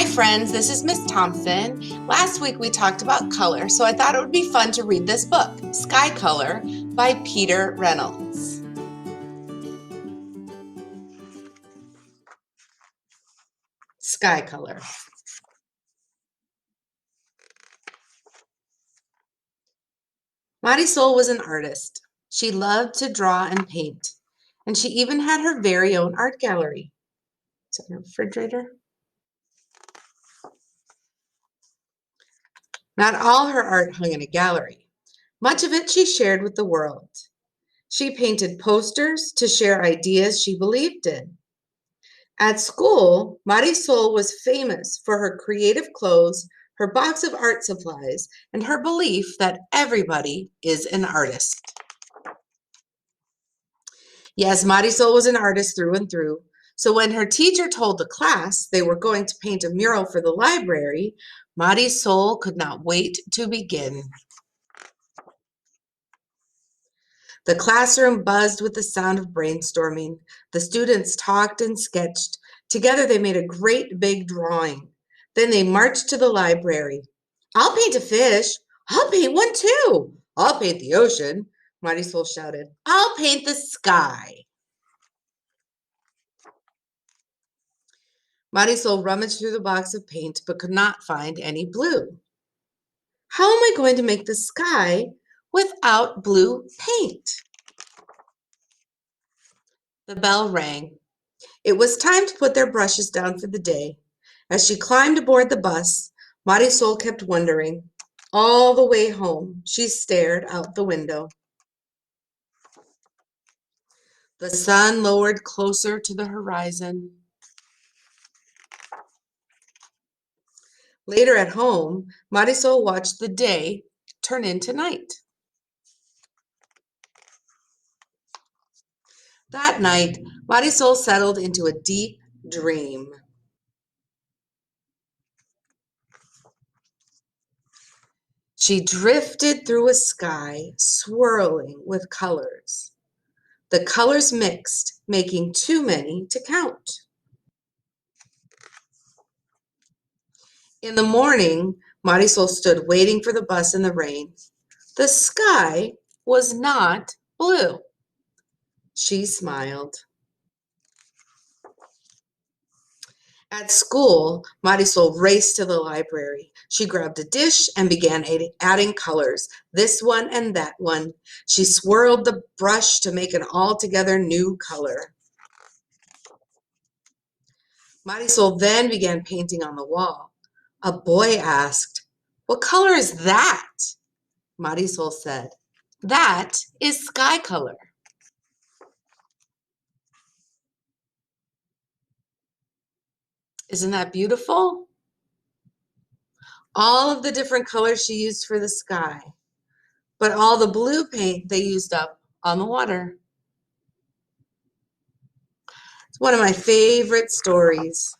Hi friends, this is Miss Thompson. Last week we talked about color, so I thought it would be fun to read this book, Sky Color by Peter Reynolds. Sky Color. Marisol was an artist. She loved to draw and paint, and she even had her very own art gallery. Is that a refrigerator? Not all her art hung in a gallery. Much of it she shared with the world. She painted posters to share ideas she believed in. At school, Marisol was famous for her creative clothes, her box of art supplies, and her belief that everybody is an artist. Yes, Marisol was an artist through and through. So when her teacher told the class they were going to paint a mural for the library, Marisol could not wait to begin. The classroom buzzed with the sound of brainstorming. The students talked and sketched. Together they made a great big drawing. Then they marched to the library. I'll paint a fish. I'll paint one too. I'll paint the ocean, Marisol shouted. I'll paint the sky. Marisol rummaged through the box of paint but could not find any blue. How am I going to make the sky without blue paint? The bell rang. It was time to put their brushes down for the day. As she climbed aboard the bus, Marisol kept wondering. All the way home, she stared out the window. The sun lowered closer to the horizon. Later at home, Marisol watched the day turn into night. That night, Marisol settled into a deep dream. She drifted through a sky swirling with colors. The colors mixed, making too many to count. In the morning, Marisol stood waiting for the bus in the rain. The sky was not blue. She smiled. At school, Marisol raced to the library. She grabbed a dish and began adding colors, this one and that one. She swirled the brush to make an altogether new color. Marisol then began painting on the wall. A boy asked, "What color is that?" Marisol said, "That is sky color." Isn't that beautiful? All of the different colors she used for the sky, but all the blue paint they used up on the water. It's one of my favorite stories.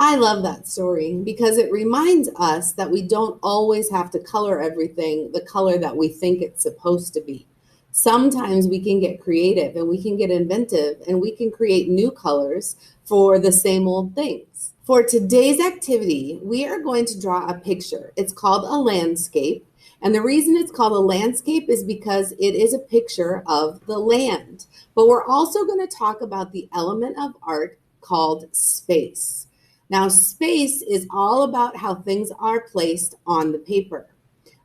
I love that story because it reminds us that we don't always have to color everything the color that we think it's supposed to be. Sometimes we can get creative and we can get inventive and we can create new colors for the same old things. For today's activity, we are going to draw a picture. It's called a landscape. And the reason it's called a landscape is because it is a picture of the land. But we're also going to talk about the element of art called space. Now, space is all about how things are placed on the paper.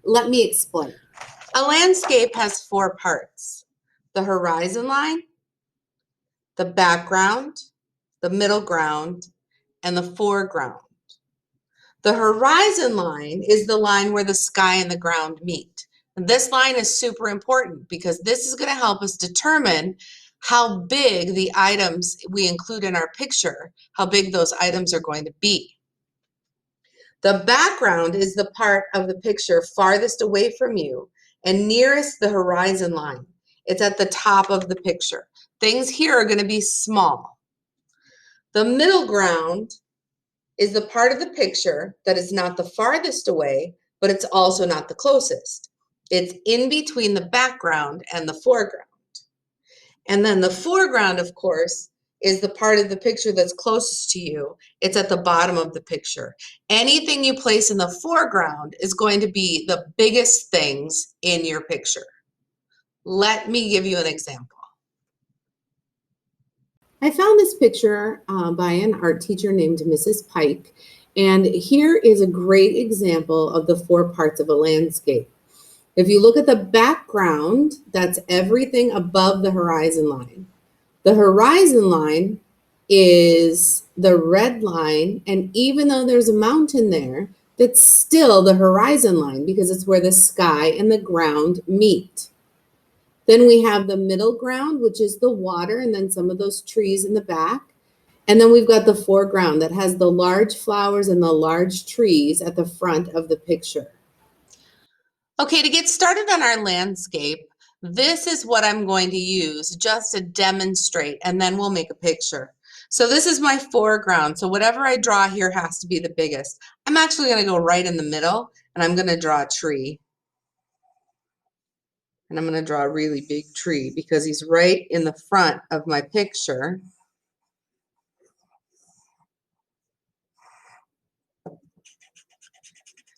Let me explain. A landscape has four parts: the horizon line, the background, the middle ground, and the foreground. The horizon line is the line where the sky and the ground meet. And this line is super important because this is going to help us determine how big the items we include in our picture, how big those items are going to be. The background is the part of the picture farthest away from you and nearest the horizon line. It's at the top of the picture. Things here are going to be small. The middle ground is the part of the picture that is not the farthest away, but it's also not the closest. It's in between the background and the foreground. And then the foreground, of course, is the part of the picture that's closest to you. It's at the bottom of the picture. Anything you place in the foreground is going to be the biggest things in your picture. Let me give you an example. I found this picture by an art teacher named Mrs. Pike, and here is a great example of the 4 parts of a landscape. If you look at the background, that's everything above the horizon line. The horizon line is the red line, and even though there's a mountain there, that's still the horizon line because it's where the sky and the ground meet. Then we have the middle ground, which is the water, and then some of those trees in the back. And then we've got the foreground that has the large flowers and the large trees at the front of the picture. Okay, to get started on our landscape, this is what I'm going to use just to demonstrate, and then we'll make a picture. So this is my foreground. So whatever I draw here has to be the biggest. I'm actually going to go right in the middle, and I'm going to draw a tree. And I'm going to draw a really big tree because he's right in the front of my picture.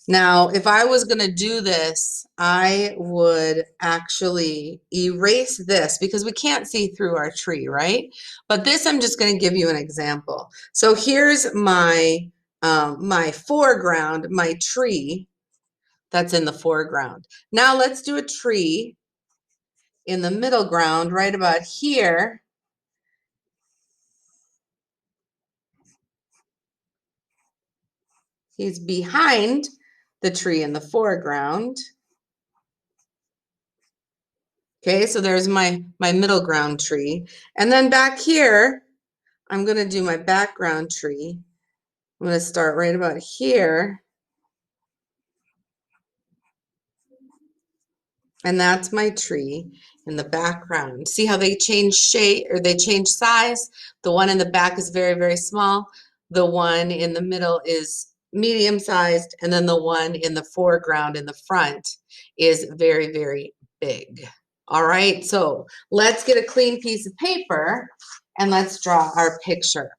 Now, if I was going to do this, I would actually erase this because we can't see through our tree, right? But this, I'm just going to give you an example. So here's my my foreground, my tree that's in the foreground. Now let's do a tree in the middle ground right about here. He's behind the tree in the foreground. Okay, so there's my middle ground tree. And then back here, I'm going to do my background tree. I'm going to start right about here. And that's my tree in the background. See how they change shape or they change size? The one in the back is very, very small. The one in the middle is medium sized. And then the one in the foreground in the front is very, very big. All right, so let's get a clean piece of paper and let's draw our picture.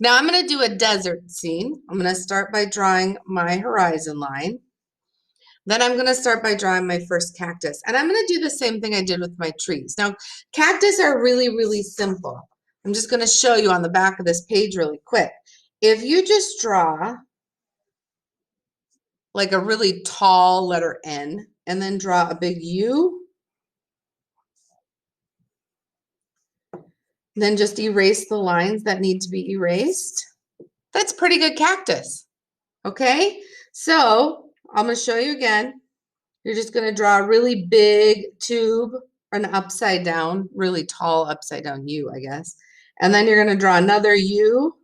Now I'm going to do a desert scene. I'm going to start by drawing my horizon line. Then I'm going to start by drawing my first cactus. And I'm going to do the same thing I did with my trees. Now, cactus are really, really simple. I'm just going to show you on the back of this page really quick. If you just draw like a really tall letter N and then draw a big U, then just erase the lines that need to be erased. That's pretty good cactus. Okay, so I'm going to show you again. You're just going to draw a really big tube, an upside down, really tall upside down U, I guess. And then you're going to draw another U.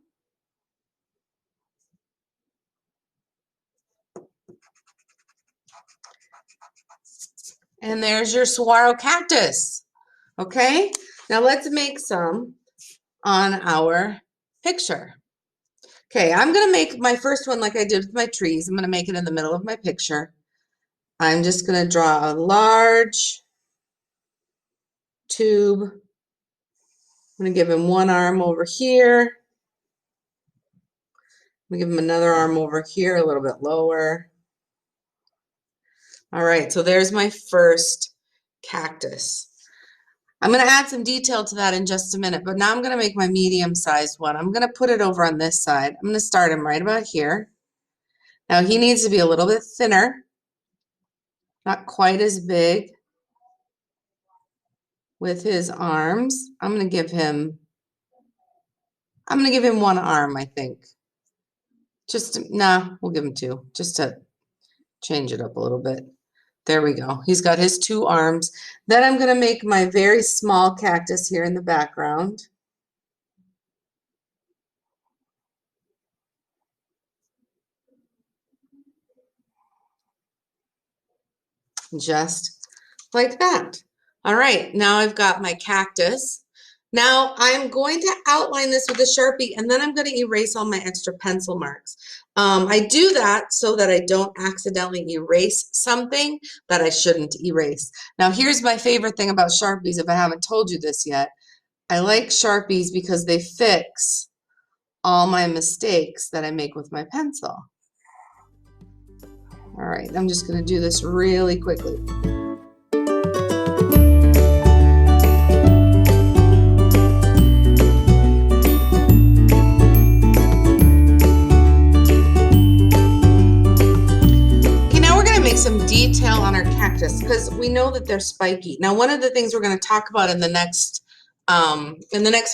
And there's your saguaro cactus. Okay, now let's make some on our picture. Okay, I'm going to make my first one like I did with my trees. I'm going to make it in the middle of my picture. I'm just going to draw a large tube. I'm going to give him one arm over here. I'm going to give him another arm over here, a little bit lower. All right, so there's my first cactus. I'm going to add some detail to that in just a minute, but now I'm going to make my medium-sized one. I'm going to put it over on this side. I'm going to start him right about here. Now he needs to be a little bit thinner, not quite as big with his arms. I'm going to give him one arm, I think. We'll give him two, just to change it up a little bit. There we go. He's got his two arms. Then I'm going to make my very small cactus here in the background. Just like that. All right, now I've got my cactus. Now I'm going to outline this with a Sharpie, and then I'm going to erase all my extra pencil marks. I do that so that I don't accidentally erase something that I shouldn't erase. Now here's my favorite thing about Sharpies, if I haven't told you this yet. I like Sharpies because they fix all my mistakes that I make with my pencil. All right, I'm just going to do this really quickly. Some detail on our cactus because we know that they're spiky. Now, one of the things we're going to talk about in the next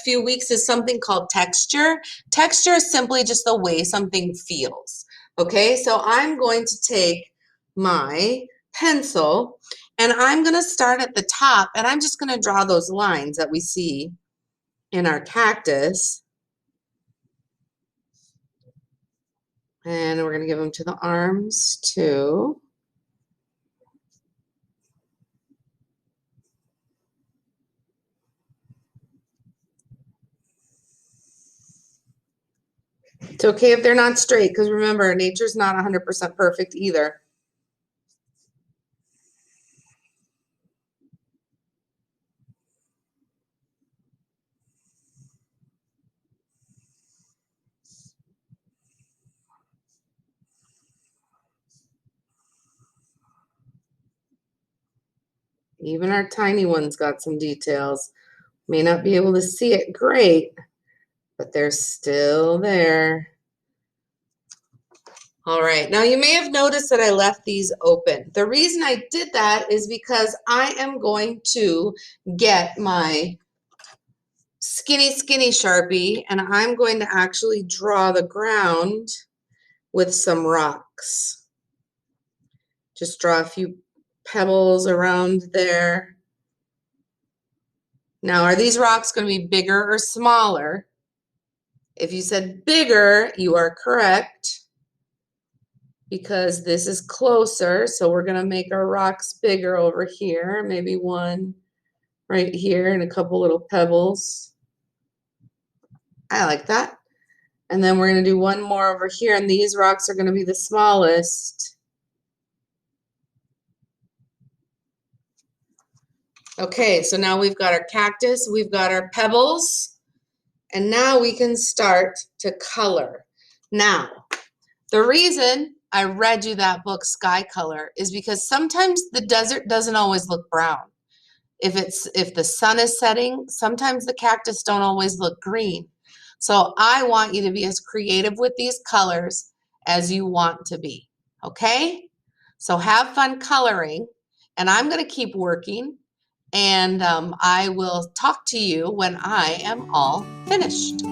few weeks is something called texture. Texture is simply just the way something feels. Okay, so I'm going to take my pencil and I'm going to start at the top and I'm just going to draw those lines that we see in our cactus. And we're going to give them to the arms too. It's okay if they're not straight, because remember, nature's not 100% perfect either. Even our tiny ones got some details. May not be able to see it great, but they're still there. All right, now you may have noticed that I left these open. The reason I did that is because I am going to get my skinny Sharpie and I'm going to actually draw the ground with some rocks. Just draw a few pebbles around there. Now, are these rocks going to be bigger or smaller? If you said bigger, you are correct, because this is closer, so we're going to make our rocks bigger over here. Maybe one right here and a couple little pebbles. I like that. And then we're going to do one more over here, and these rocks are going to be the smallest. Okay, so now we've got our cactus, we've got our pebbles, and now we can start to color. Now, the reason I read you that book, Sky Color, is because sometimes the desert doesn't always look brown. If the sun is setting, sometimes the cactus don't always look green. So I want you to be as creative with these colors as you want to be, okay? So have fun coloring, and I'm going to keep working, and I will talk to you when I am all finished.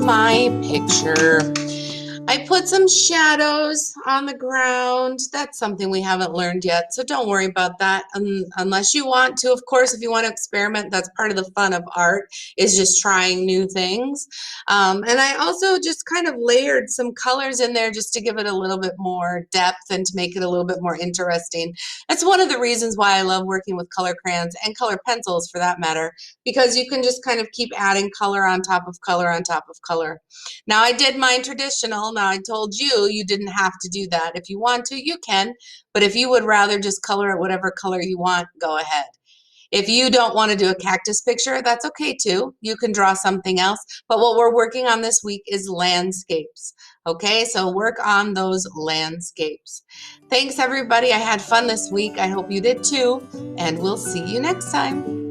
My picture. I put some shadows on the ground. That's something we haven't learned yet, so don't worry about that unless you want to. Of course, if you want to experiment, that's part of the fun of art, is just trying new things. And I also just kind of layered some colors in there just to give it a little bit more depth and to make it a little bit more interesting. That's one of the reasons why I love working with color crayons and color pencils for that matter, because you can just kind of keep adding color on top of color on top of color. Now I did mine traditional. Now I told you you didn't have to do that. If you want to, you can, but if you would rather just color it whatever color you want, go ahead. If you don't want to do a cactus picture, that's okay too. You can draw something else, but what we're working on this week is landscapes. Okay, so work on those landscapes. Thanks everybody. I had fun this week. I hope you did too, and we'll see you next time.